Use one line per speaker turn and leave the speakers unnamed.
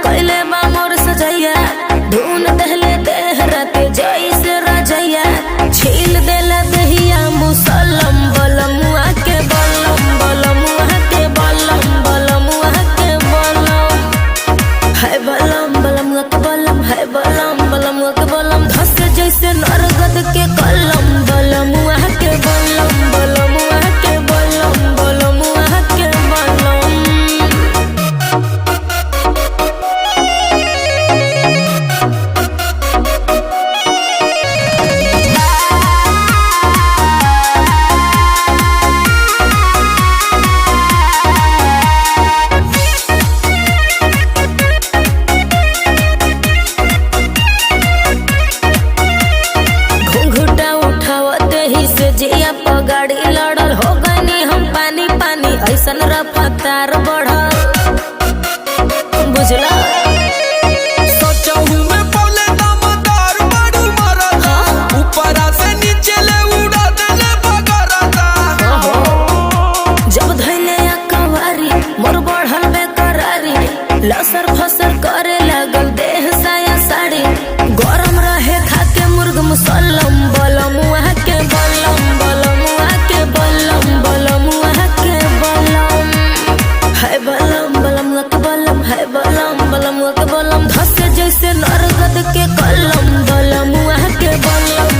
कैले बा मोर सजैया ढूंढ दहले देहरा के जैसे रजैया छील देला दहिया मुसलम बलमुआ के बलम बलमुआ के बलम बलमुआ के बलम है बलम बलमुआ के बलम है बलम बलमुआ के बलम धस जैसे नरगद के कलम बलमुआ के बलम बलमुआ के बलम बलमुआ के बलम। जिया पगाड़ी लड़ल हो गनी हम पानी पानी ऐसन रफ्तार बढ़ल बुझला
सोचहु में पौले दमदार बड़ू मरदा ऊपरा से नीचे ले उड़ा देले बगरदा
जब धैले अकवारी मोर बढ़ल बेकरारी लसर फसर करे लगल देह साया साड़ी गरम रहे खाके मुर्ग मुसल्लम बलमुआ के बलम बलमुआ के बलम बलमुआ के बलम है बलम बलमुआ के बलम है बलम बलमुआ के बलम धस जैसे नरगद के कलम बलमुआ के बलम